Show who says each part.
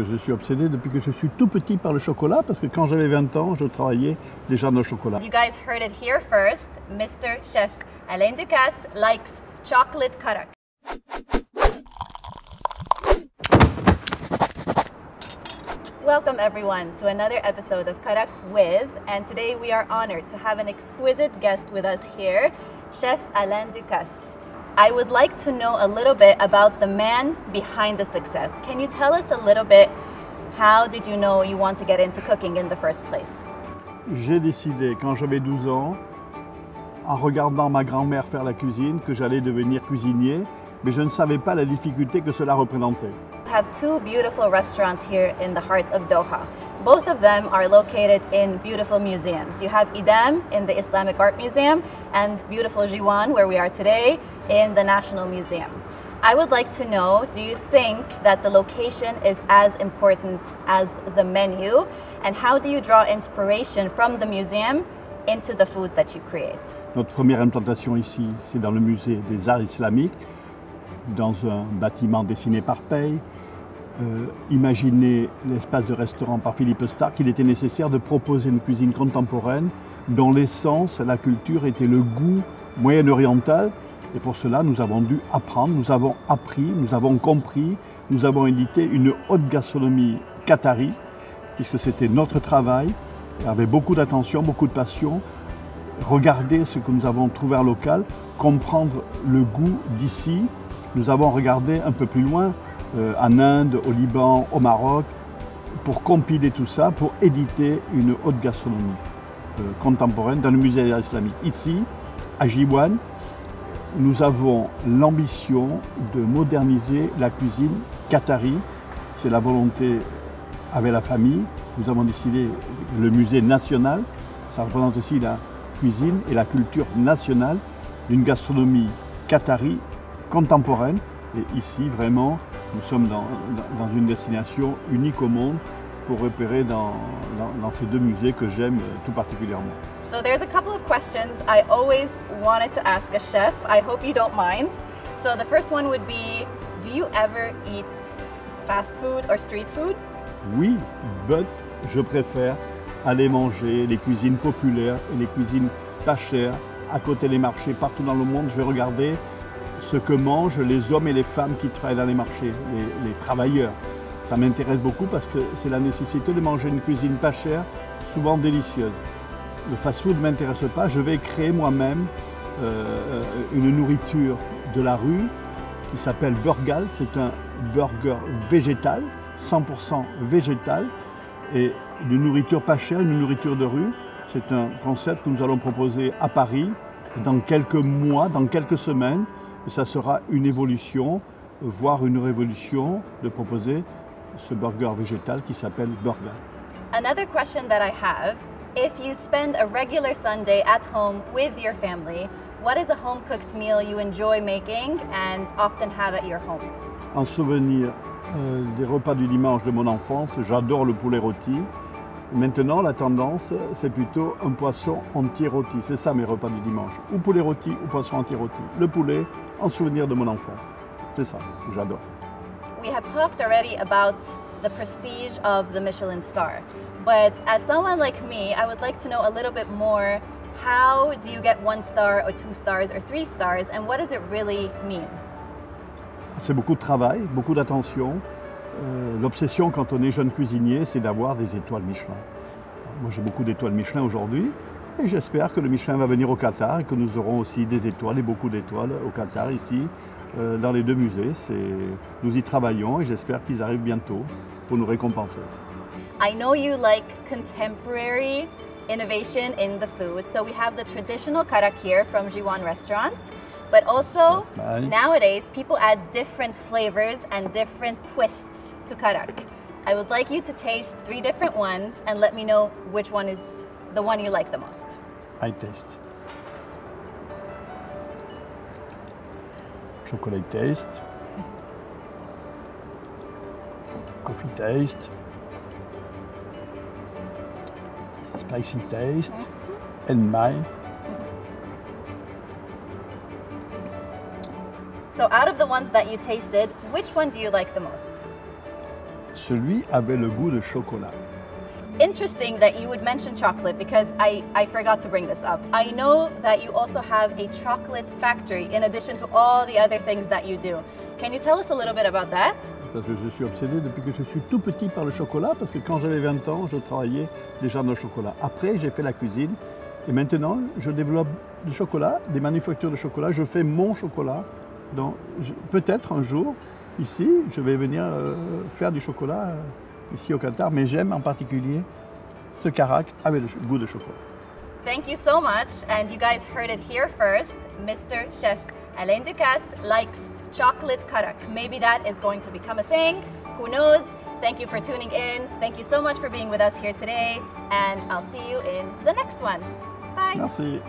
Speaker 1: Je suis obsédé depuis que je suis tout petit par le chocolat parce que quand j'avais 20 ans, je travaillais déjà dans le chocolat.
Speaker 2: You guys heard it here first. Mr. Chef Alain Ducasse likes chocolate karak. Welcome everyone to another episode of Karak With, and today we are honored to have an exquisite guest with us here, Chef Alain Ducasse. I would like to know a little bit about the man behind the success. Can you tell us a little bit, how did you know you want to get into cooking in the first place?
Speaker 1: J'ai décidé quand j'avais 12 ans, en regardant ma grand-mère faire la cuisine, que j'allais devenir cuisinier, mais je ne savais pas la difficulté que cela représentait.
Speaker 2: We have two beautiful restaurants here in the heart of Doha. Both of them are located in beautiful museums. You have Idem in the Islamic Art Museum and beautiful Jiwan, where we are today, in the National Museum. I would like to know, do you think that the location is as important as the menu? And how do you draw inspiration from the museum into the food that you create?
Speaker 1: Notre première implantation ici, c'est dans le musée des arts islamiques, dans un bâtiment dessiné par Paye. Imaginez l'espace de restaurant par Philippe Starck, il était nécessaire de proposer une cuisine contemporaine dont l'essence, la culture était le goût moyen-oriental. Et pour cela, nous avons dû apprendre, nous avons appris, nous avons compris, nous avons édité une haute gastronomie qatari, puisque c'était notre travail, avec beaucoup d'attention, beaucoup de passion. Regarder ce que nous avons trouvé en local, comprendre le goût d'ici. Nous avons regardé un peu plus loin, en Inde, au Liban, au Maroc, pour compiler tout ça, pour éditer une haute gastronomie contemporaine dans le musée islamique. Ici, à Jiwan, nous avons l'ambition de moderniser la cuisine qatari. C'est la volonté avec la famille. Nous avons décidé le musée national, ça représente aussi la cuisine et la culture nationale d'une gastronomie qatari contemporaine. Et ici, vraiment, nous sommes dans une destination unique au monde pour repérer dans ces deux musées que j'aime tout particulièrement.
Speaker 2: So there's a couple of questions I always wanted to ask a chef. I hope you don't mind. So the first one would be, do you ever eat fast food or street food?
Speaker 1: Oui, but je préfère aller manger les cuisines populaires et les cuisines pas chères, à côté des marchés, partout dans le monde. Je vais regarder ce que mangent les hommes et les femmes qui travaillent dans les marchés, les travailleurs. Ça m'intéresse beaucoup parce que c'est la nécessité de manger une cuisine pas chère, souvent délicieuse. Le fast-food ne m'intéresse pas, je vais créer moi-même une nourriture de la rue qui s'appelle Burgal. C'est un burger végétal, 100% végétal, et une nourriture pas chère, une nourriture de rue. C'est un concept que nous allons proposer à Paris dans quelques mois, dans quelques semaines. Et ça sera une évolution, voire une révolution, de proposer ce burger végétal qui s'appelle Burgal.
Speaker 2: Another question that I have, if you spend a regular Sunday at home with your family, what is a home-cooked meal you enjoy making and often have at your home?
Speaker 1: En souvenir des repas du dimanche de mon enfance, j'adore le poulet rôti. Maintenant, la tendance, c'est plutôt un poisson entier rôti. C'est ça mes repas du dimanche. Ou poulet rôti ou poisson entier rôti. Le poulet, en souvenir de mon enfance. C'est ça, j'adore.
Speaker 2: We have talked already about the prestige of the Michelin star. But as someone like me, I would like to know a little bit more. How do you get 1 star or 2 stars or 3 stars, and what does it really mean?
Speaker 1: C'est beaucoup de travail, beaucoup d'attention. L'obsession quand on est jeune cuisinier, c'est d'avoir des étoiles Michelin. Moi j'ai beaucoup d'étoiles Michelin aujourd'hui et j'espère que le Michelin va venir au Qatar et que nous aurons aussi des étoiles et beaucoup d'étoiles au Qatar ici dans les deux musées. Nous y travaillons et j'espère qu'ils arrivent bientôt pour nous récompenser.
Speaker 2: I know you like contemporary innovation in the food, so we have the traditional karak here from Jiwan Restaurant. But also, nowadays, people add different flavors and different twists to karak. I would like you to taste 3 different ones and let me know which one is the one you like the most.
Speaker 1: I taste. Chocolate taste. Coffee taste. Spicy taste. And mine.
Speaker 2: So out of the ones that you tasted, which one do you like the most?
Speaker 1: celui avait le goût de chocolat.
Speaker 2: Interesting that you would mention chocolate because I forgot to bring this up. I know that you also have a chocolate factory in addition to all the other things that you do. Can you tell us a little bit about that?
Speaker 1: Parce que je suis obsédé depuis que je suis tout petit par le chocolat, parce que quand j'avais 20 ans, je travaillais déjà dans le chocolat. Après, j'ai fait la cuisine et maintenant, je développe du chocolat, des manufactures de chocolat. Je fais mon chocolat. Peut-être un jour, ici, je vais venir faire du chocolat ici au Qatar, mais j'aime en particulier ce karak avec le goût de chocolat.
Speaker 2: Thank you so much, and you guys heard it here first. Mr. Chef Alain Ducasse likes chocolate karak. Maybe that is going to become a thing. Who knows? Thank you for tuning in. Thank you so much for being with us here today, and I'll see you in the next one. Bye.
Speaker 1: Merci.